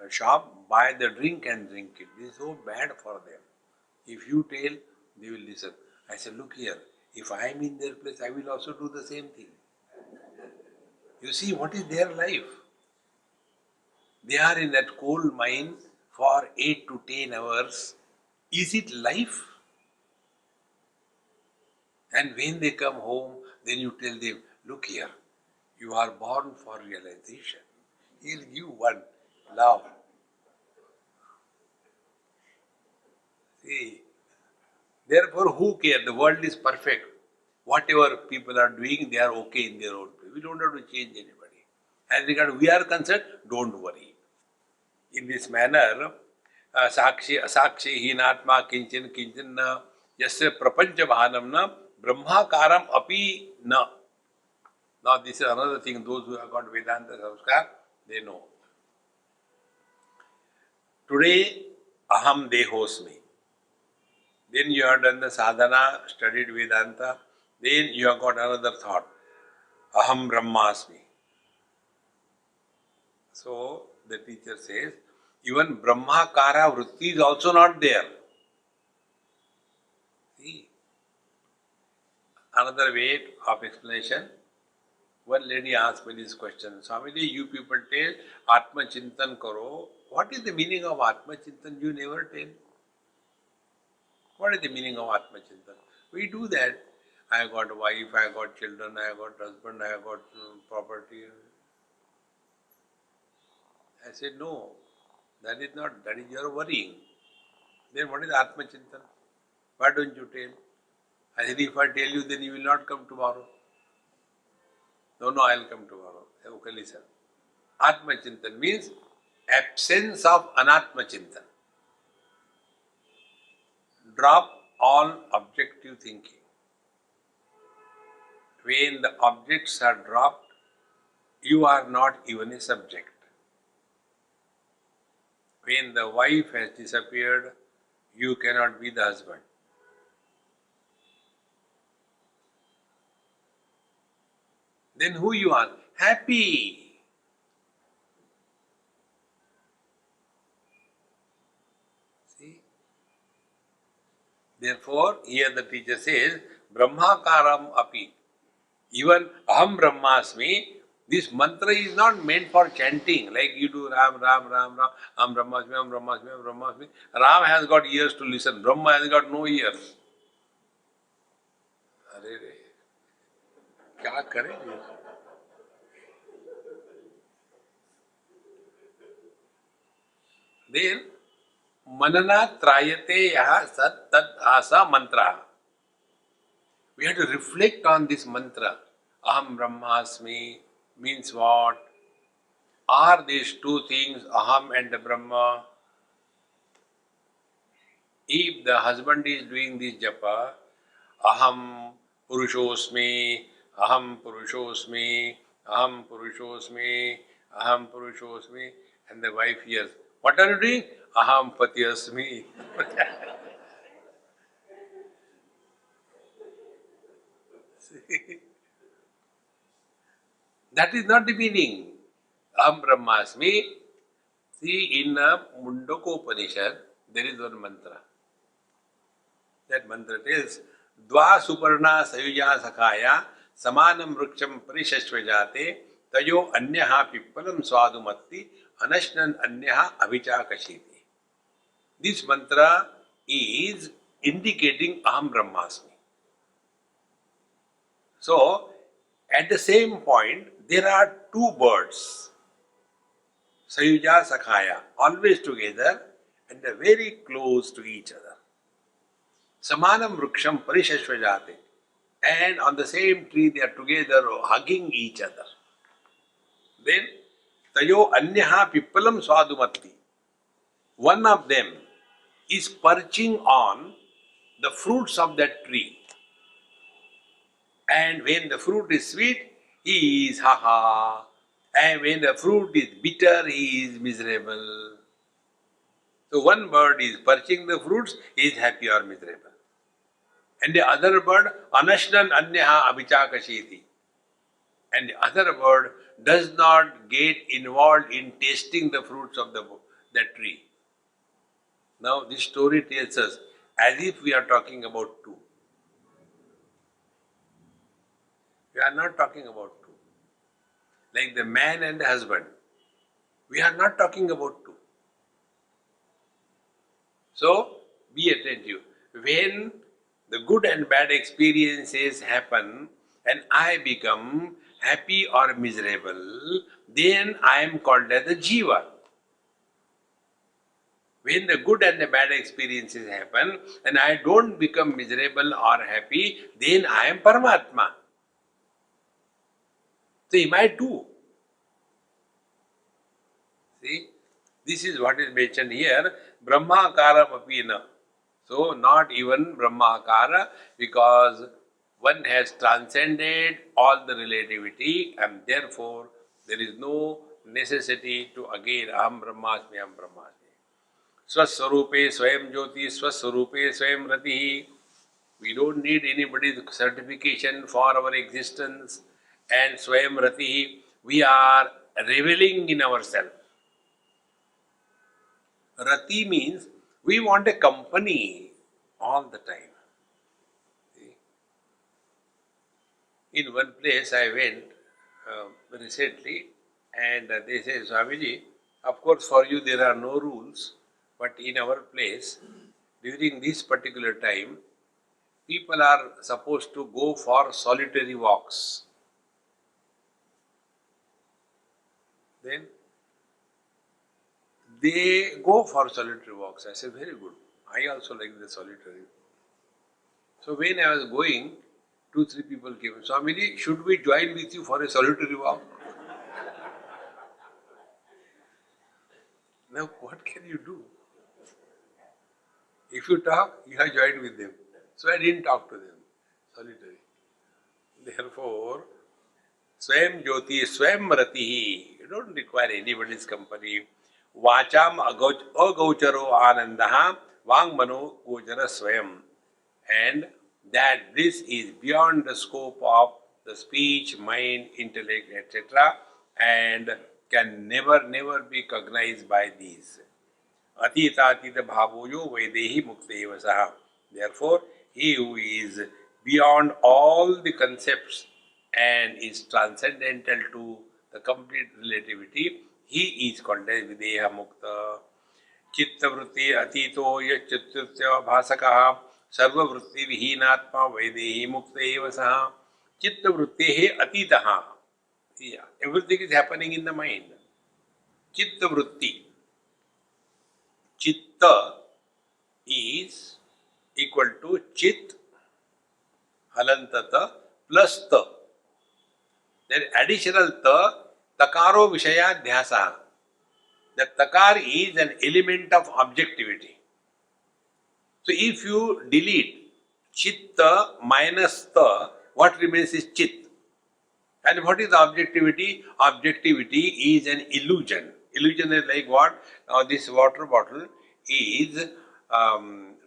shop, buy the drink and drink it. This is so bad for them. If you tell, they will listen. I said, look here, if I am in their place, I will also do the same thing. You see, what is their life? They are in that coal mine for 8 to 10 hours. Is it life? And when they come home, then you tell them, look here, you are born for realization. He'll give one love. See, therefore, who cares? The world is perfect. Whatever people are doing, they are okay in their own way. We don't have to change anybody. As regard we are concerned, don't worry. In this manner, sakshi asakshi hinatma kinchin kinchin na yasya prapancha bhanam na brahmakaram api na. Now this is another thing, those who have got Vedanta Samskar, they know. Today, aham dehosmi. Then you have done the sadhana, studied Vedanta, then you have got another thought, aham brahmasmi. So the teacher says, even brahmakara vritti is also not there. See, another way of explanation, One lady asked me this question, Swami, you people tell Atma Chintan Karo. What is the meaning of Atma Chintan? You never tell. What is the meaning of Atma Chintan? We do that. I have got a wife, I have got children, I have got husband, I have got property. I said, no, that is not, that is your worrying. Then what is Atma Chintan? Why don't you tell? I said, if I tell you, then you will not come tomorrow. No, I will come tomorrow. Okay, listen. Atma Chintan means absence of Anatma Chintan. Drop all objective thinking. When the objects are dropped, you are not even a subject. When the wife has disappeared, you cannot be the husband. Then who you are? Happy. See? Therefore, here the teacher says, Brahmakaram api. Even Aham Brahmasmi, this mantra is not meant for chanting, like you do Ram, Ram, Ram, Ram, Aham Brahmasmi, Aham Brahmasmi, Aham Brahmasmi. Ram has got ears to listen, Brahma has got no ears. अरे रे क्या करेंगे? Then manana trayate yaha sat tat asa mantra. We have to reflect on this mantra. Aham Brahmasmi means what? Are these two things, Aham and Brahma? If the husband is doing this japa, Aham Purushosmi, Aham Purushosmi, Aham Purushosmi, Aham Purushosmi, and the wife hears, what are you doing? Aham Patyasmi. That is not the meaning. Aham Brahmasmi. See, in Mundaka Upanishad, there is one mantra. That mantra tells, Dva Suparna Sayuja Sakhaya Samanam Vruksham Parishashvajate Tayo Anyaha Pippalam Swadumatti Anashnan Anyaha Avichakashiti. This mantra is indicating Aham Brahmasmi. So, at the same point, there are two birds, Sayuja Sakhaya, always together and very close to each other. Samanam Vruksham Parishashvajate. And on the same tree they are together hugging each other. Then, Tayo Anyaha Pippalam Swadumatti. One of them is perching on the fruits of that tree. And when the fruit is sweet, he is ha. And when the fruit is bitter, he is miserable. So one bird is perching the fruits, he is happy or miserable. And the other bird, Anashnan Anyaha Avichakashiti. And the other bird does not get involved in tasting the fruits of that tree. Now this story tells us as if we are talking about two. We are not talking about two. Like the man and the husband. We are not talking about two. So, be attentive. When the good and bad experiences happen and I become happy or miserable, then I am called as the Jiva. When the good and the bad experiences happen and I don't become miserable or happy, then I am Paramatma. So am I too? See, this is what is mentioned here, Brahmakara Papina. So not even Brahmakara, because one has transcended all the relativity and therefore there is no necessity to again Aham Brahmasmi, Aham Brahmasmi. Swaswarupe Swayam Jyoti, Swaswarupe Swayam Ratihi. We don't need anybody's certification for our existence. And Swayam Ratihi, we are reveling in ourselves. Rati means we want a company all the time. See? In one place I went recently, and they say, Swamiji, of course for you there are no rules, but in our place, during this particular time, people are supposed to go for solitary walks. Then they go for solitary walks. I said, very good. I also like the solitary. So when I was going, two, three people came. Swamiji, should we join with you for a solitary walk? Now what can you do? If you talk, you have joined with them. So I didn't talk to them. Solitary. Therefore, Swam Jyoti, Swam Ratihi. You don't require anybody's company. Vacham agaucharo anandaha vang mano gojara swam. And that this is beyond the scope of the speech, mind, intellect, etc. and can never be cognized by these. Atitatita bhavoyo vedehi mukteva saha. Therefore, he who is beyond all the concepts and is transcendental to the complete relativity, he is called as videha mukta. चित्तवृत्ति अतीतो यच्चित्तस्य भासकः सर्ववृत्ति विहीनात्मा वैदेही मुक्त एव सः चित्तवृत्तेः अतीतः. Everything is happening in the mind. Chittavritti. Chitta is equal to chit halantata plus ta. Then additional ta, takaro vishaya dhyasa. The takar is an element of objectivity. So if you delete chitta minus ta, what remains is chit. And what is objectivity? Objectivity is an illusion. Illusion is like what? Now this water bottle is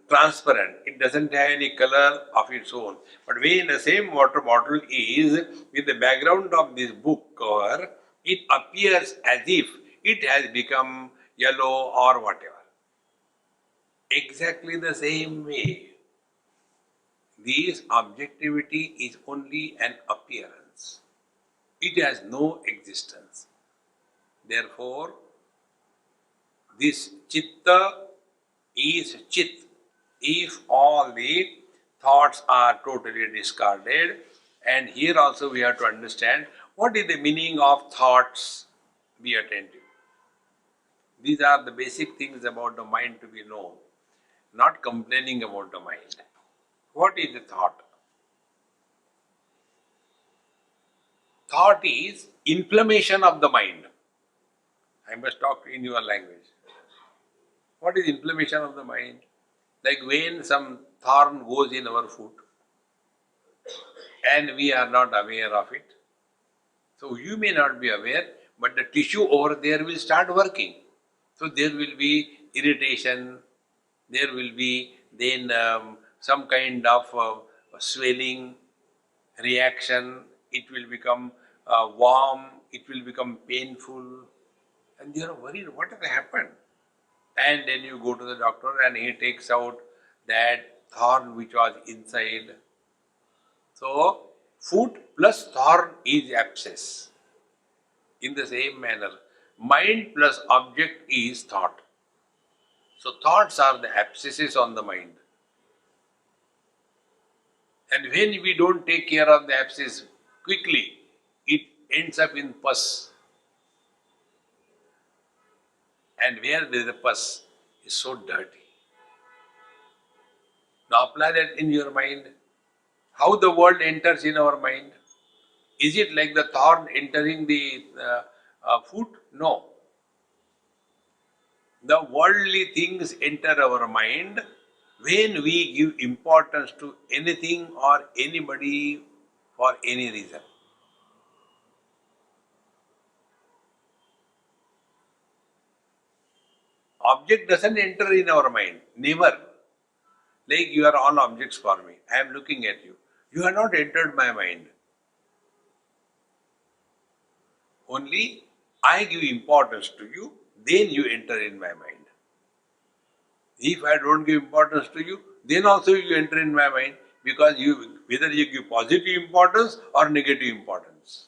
transparent. It doesn't have any color of its own. But when the same water bottle is with the background of this book cover, it appears as if it has become yellow or whatever. Exactly the same way, this objectivity is only an appearance. It has no existence. Therefore, this chitta is chit. If all the thoughts are totally discarded, and here also we have to understand what is the meaning of thoughts. Be attentive. These are the basic things about the mind to be known, not complaining about the mind. What is the thought? Thought is inflammation of the mind. I must talk in your language. What is inflammation of the mind? Like when some thorn goes in our foot and we are not aware of it. So you may not be aware, but the tissue over there will start working. So there will be irritation, there will be then some kind of swelling, reaction, it will become warm, it will become painful, and you are worried what has happened. And then you go to the doctor and he takes out that thorn which was inside. So, foot plus thorn is abscess. In the same manner, mind plus object is thought. So, thoughts are the abscesses on the mind. And when we don't take care of the abscess quickly, it ends up in pus. And where there is a pus is so dirty. Now apply that in your mind. How the world enters in our mind? Is it like the thorn entering the foot? No. The worldly things enter our mind when we give importance to anything or anybody for any reason. Object doesn't enter in our mind, never. Like you are all objects for me. I am looking at you. You have not entered my mind. Only I give importance to you, then you enter in my mind. If I don't give importance to you, then also you enter in my mind because whether you give positive importance or negative importance.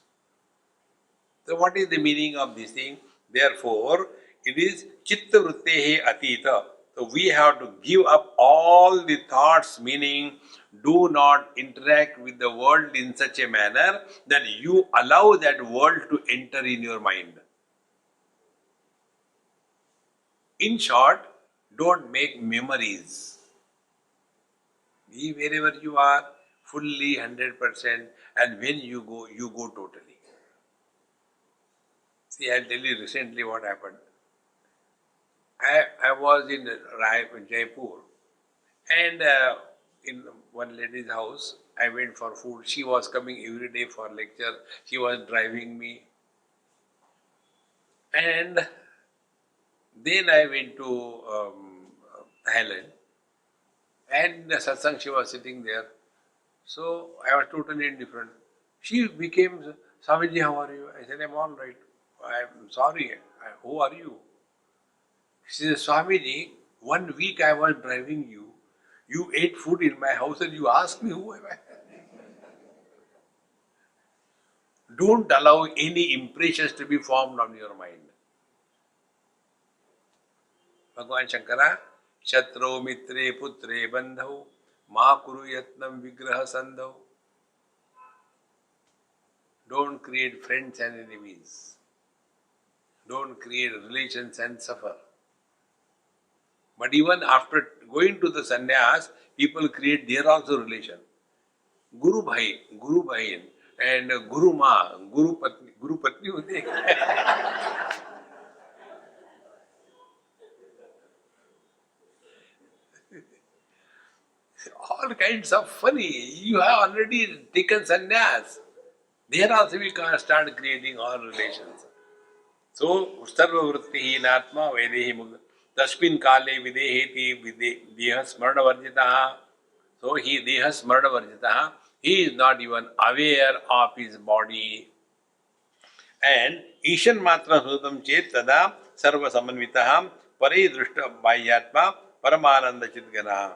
So what is the meaning of this thing? Therefore, it is chitta vrittehe atita. So we have to give up all the thoughts, meaning do not interact with the world in such a manner that you allow that world to enter in your mind. In short, don't make memories. Be wherever you are, fully 100%, and when you go totally. See, I'll tell you recently what happened. I was in Jaipur, and in one lady's house, I went for food. She was coming every day for lecture. She was driving me, and then I went to Thailand, and the satsang she was sitting there. So I was totally indifferent. She became, Swamiji, how are you? I said, I'm all right. I'm sorry. Who are you? She said, Swamiji, 1 week I was driving you. You ate food in my house and you asked me who am I? Don't allow any impressions to be formed on your mind. Bhagavan Shankara, Shatro Mitre Putre Bandhau, Ma Kuru Yatnam Vigraha Sandhau. Don't create friends and enemies. Don't create relations and suffer. But even after going to the sannyas, people create their also relation. Guru Bhai, Guru Bhain, and Guru Ma, Guru Patni होते हैं. All kinds of funny. You have already taken sannyas. There also we can start creating all relations. So, Sarva Vritti Hinatma Vedehi Mugna. Tasmin Kale Videheti Deha Smarna Varjitaha. So, he Deha Smarna Varjitaha. He is not even aware of his body. And Ishan Matra Sutam Chet Tada Sarva Samanvitaha Pari Drishta Bhayyatma Paramananda Chitgana.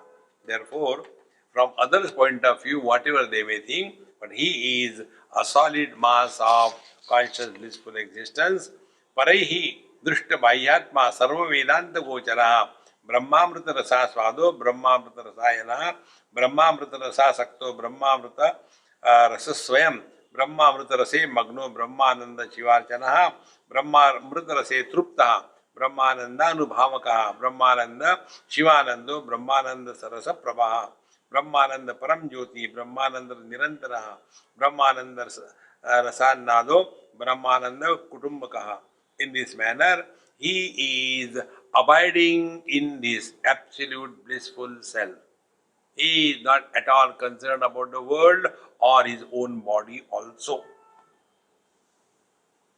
Therefore, from others' point of view, whatever they may think, but he is a solid mass of conscious blissful existence. Paraihi Drishta Bhayyatma Sarva Vedanta Gochara Brahmamrita Rasa Swado Brahmamrita Rasayana Brahmamrita Rasa Sakto Brahmamrita Rasa Swayam ब्रह्मामृत रसे मग्नो ब्रह्मानंद शिवार्चनः ब्रह्मामृत रसे तृप्तः ब्रह्मानंदानुभावकः ब्रह्मानंद शिवानंदो ब्रह्मानंद सरस प्रभः ब्रह्मानंद परम ज्योति ब्रह्मानंद निरंतरः ब्रह्मानंद रसान्नादो ब्रह्मानंद कुटुंबकः. In this manner, he is abiding in this absolute blissful self. He is not at all concerned about the world or his own body also.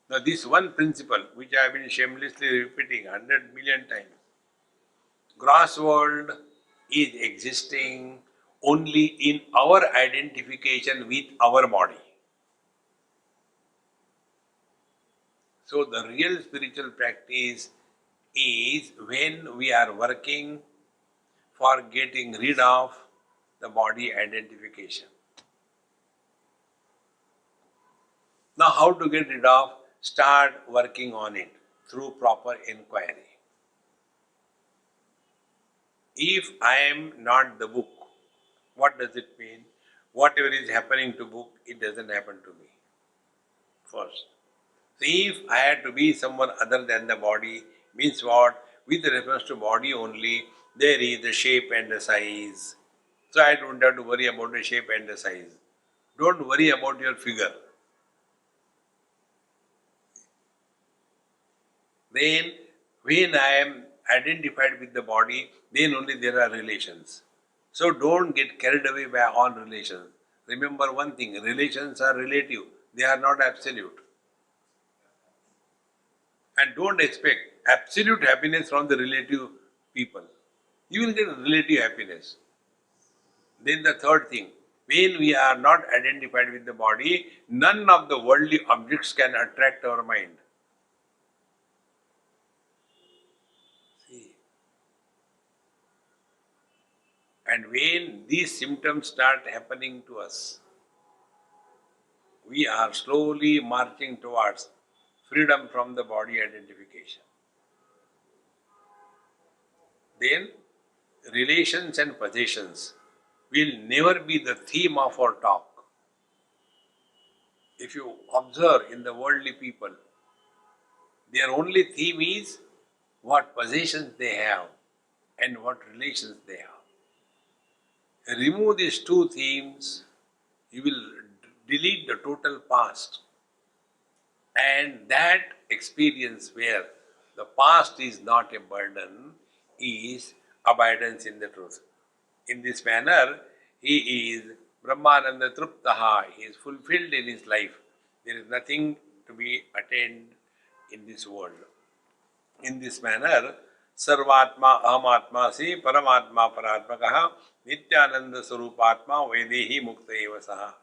Now, this one principle, which I have been shamelessly repeating 100 million times, gross world is existing only in our identification with our body. So, the real spiritual practice is when we are working for getting rid of the body identification. Now, how to get rid of? Start working on it through proper inquiry. If I am not the book, what does it mean? Whatever is happening to book, it doesn't happen to me. First. So if I had to be someone other than the body, means what? With reference to body only, there is the shape and the size. So I don't have to worry about the shape and the size. Don't worry about your figure. Then, when I am identified with the body, then only there are relations. So don't get carried away by all relations. Remember one thing, relations are relative, they are not absolute. And don't expect absolute happiness from the relative people. You will get relative happiness. Then the third thing, when we are not identified with the body, none of the worldly objects can attract our mind. And when these symptoms start happening to us, we are slowly marching towards freedom from the body identification. Then relations and possessions will never be the theme of our talk. If you observe in the worldly people, their only theme is what possessions they have and what relations they have. Remove these two themes, you will delete the total past. And that experience where the past is not a burden is abidance in the truth. In this manner, he is Brahmananda Truptaha, he is fulfilled in his life. There is nothing to be attained in this world. In this manner, Sarvatma Ahamatma Se Paramatma Paratmakaha Nityananda Sarupatma Vedehi Mukta Eva Saha.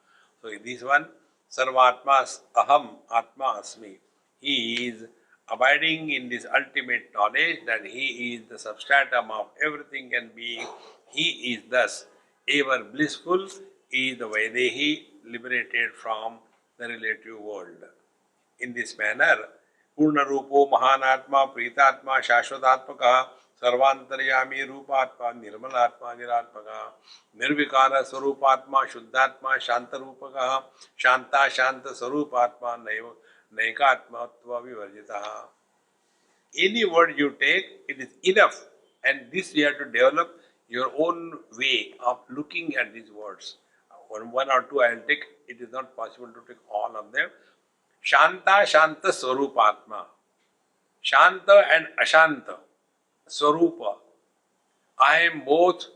So this one, Sarvatma Aham Atma Asmi. He is abiding in this ultimate knowledge that he is the substratum of everything and being. He is thus ever blissful, he is the Vedehi liberated from the relative world. In this manner, Purna Rupo Mahanatma Pritatma Shashvatatmaka Sarvantaryami Rupatma Nirmalatma Niratmaka Nirvikara Sarupatma Shuddhatma Shantarupaka Shanta Shanta Sarupatma Naikatmatva Vivarjitaha. Any word you take, it is enough, and this you have to develop your own way of looking at these words. One or two I will take, it is not possible to take all of them. Shanta Shanta Swarupatma. Shanta and Ashanta Swarupa. I am both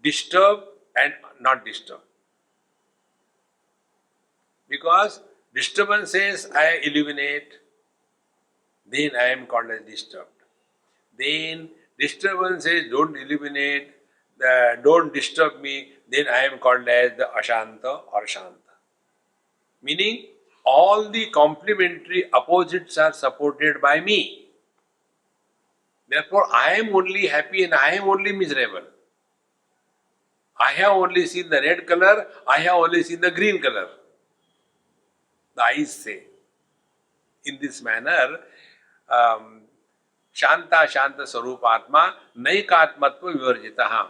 disturbed and not disturbed. Because disturbances I illuminate, then I am called as disturbed. Then disturbances don't illuminate, don't disturb me, then I am called as the Ashanta or Shanta. Meaning, all the complementary opposites are supported by me. Therefore, I am only happy and I am only miserable. I have only seen the red color, I have only seen the green color. The eyes say. In this manner, Shanta Shanta Sarupatma Naikatmatva Vivarjitaha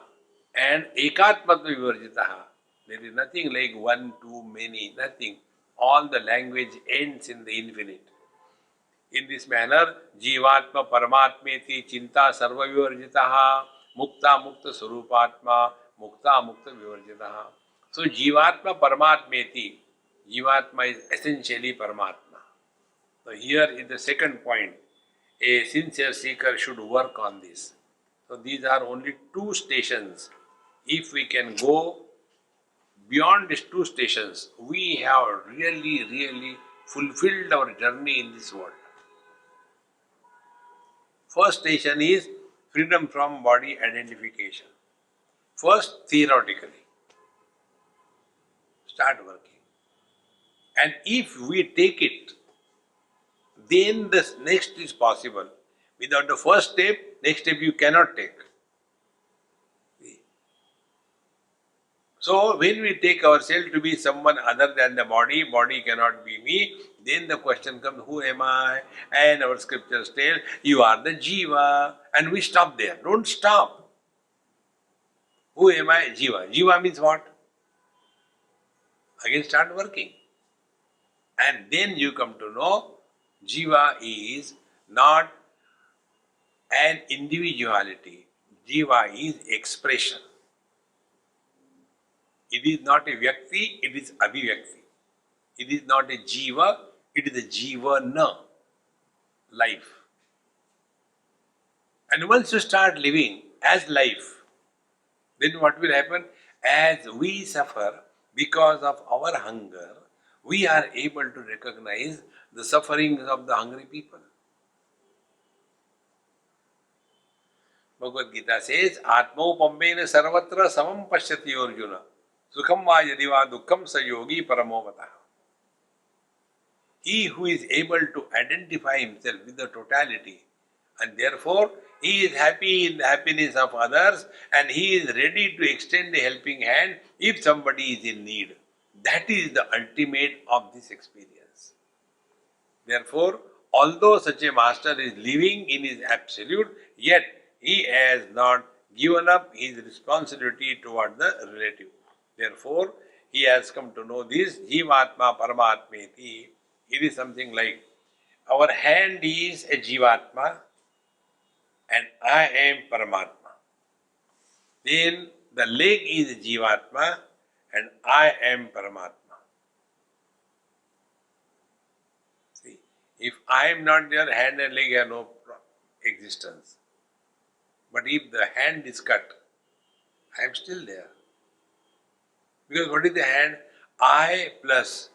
and Ekatmatva Vivarjitaha. There is nothing like one, two, many, nothing. All the language ends in the infinite. In this manner, Jivatma Paramatmeti Chinta Sarva Vivarjitaha Mukta Mukta Sarupatma Mukta Mukta Vivarjitaha. So Jivatma Paramatmeti. Jivatma is essentially Paramatma. So here is the second point. A sincere seeker should work on this. So these are only two stations. If we can go beyond these two stations, we have really fulfilled our journey in this world. First station is freedom from body identification. First, theoretically, start working. And if we take it, then the next is possible. Without the first step, next step you cannot take. So when we take ourselves to be someone other than the body, body cannot be me, then the question comes, who am I? And our scriptures tell, you are the Jiva. And we stop there. Don't stop. Who am I? Jiva. Jiva means what? Again start working. And then you come to know, Jiva is not an individuality. Jiva is expression. It is not a Vyakti, it is Abhivyakti. It is not a Jiva, it is a Jivana, life. And once you start living as life, then what will happen? As we suffer because of our hunger, we are able to recognize the sufferings of the hungry people. Bhagavad Gita says, Atmaupamena sarvatra samam pashyati Arjuna. Sukham va yadiva dukkham sayogi paramomata. He who is able to identify himself with the totality and therefore he is happy in the happiness of others and he is ready to extend a helping hand if somebody is in need. That is the ultimate of this experience. Therefore, although such a master is living in his absolute, yet he has not given up his responsibility toward the relative. Therefore, he has come to know this Jivatma Paramatmeti. It is something like our hand is a Jivatma and I am Paramatma. Then the leg is Jivatma and I am Paramatma. See, if I am not there, hand and leg have no existence. But if the hand is cut, I am still there. Because what is the hand? I plus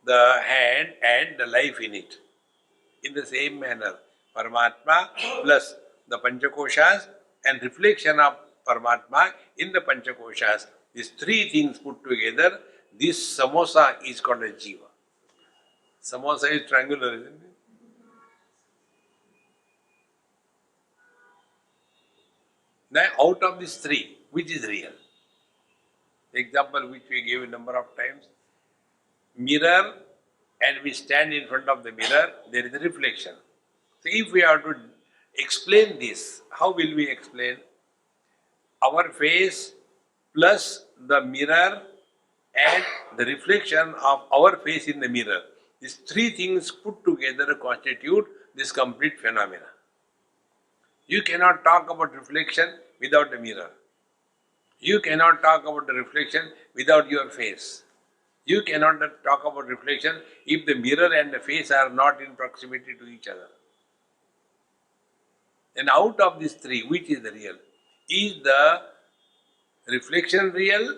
the hand and the life in it. In the same manner, Paramatma plus the Panchakoshas and reflection of Paramatma in the Panchakoshas, these three things put together, this samosa is called a jiva. Samosa is triangular, isn't it? Now, out of these three, which is real? The example which we gave a number of times, mirror, and we stand in front of the mirror, there is a reflection. So if we have to explain this, how will we explain? Our face plus the mirror and the reflection of our face in the mirror. These three things put together constitute this complete phenomena. You cannot talk about reflection without the mirror. You cannot talk about the reflection without your face. You cannot talk about reflection if the mirror and the face are not in proximity to each other. And out of these three, which is the real? Is the reflection real,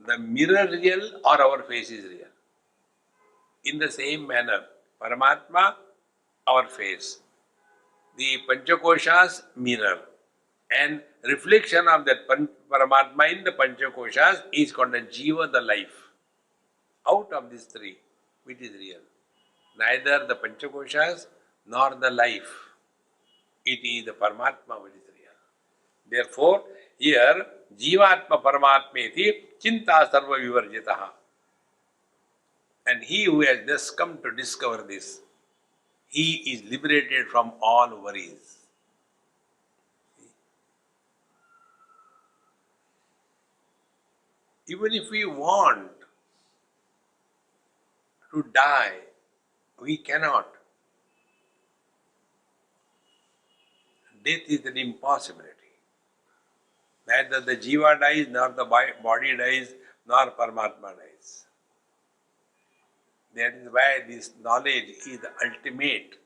the mirror real, or our face is real? In the same manner, Paramatma, our face, the Panchakoshas, mirror, and reflection of that Paramatma in the Panchakoshas is called a Jiva, the life. Out of these three, which is real? Neither the Panchakoshas nor the life. It is the Paramatma which is real. Therefore, here, Jivatma Paramatmeti Chinta Sarva Vivarjitaha. And he who has just come to discover this, he is liberated from all worries. Even if we want to die, we cannot. Death is an impossibility. Neither the jiva dies, nor the body dies, nor Paramatma dies. That is why this knowledge is the ultimate.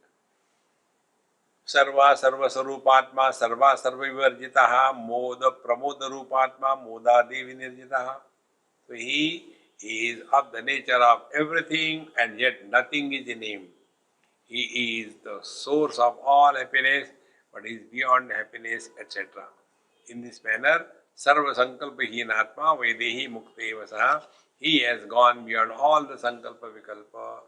Sarva Sarva Sarupatma, Sarva Sarva Vivarjitaha, Moda Pramoda Rupatma, Modadi Vinirjitaha. So he is of the nature of everything and yet nothing is in him. He is the source of all happiness, but he is beyond happiness, etc. In this manner, Sarva Sankalpa Hinatma Vedehi Mukteva Saha. He has gone beyond all the Sankalpa Vikalpa.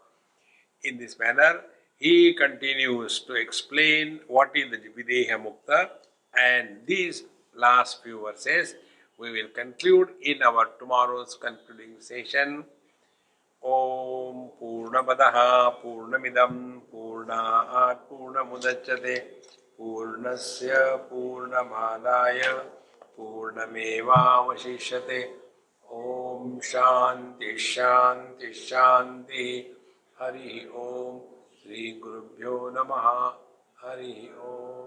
In this manner, he continues to explain what is the Videha Mukta, and these last few verses we will conclude in our tomorrow's concluding session. Om Purnamadaha Purnamidam Purnaat Purnamudachyate Purnasya Purnamadaya Purnamevavashishyate. Om Shanti Shanti Shanti. Hari Om. Shri Gurubhyo Namaha. Hari Om.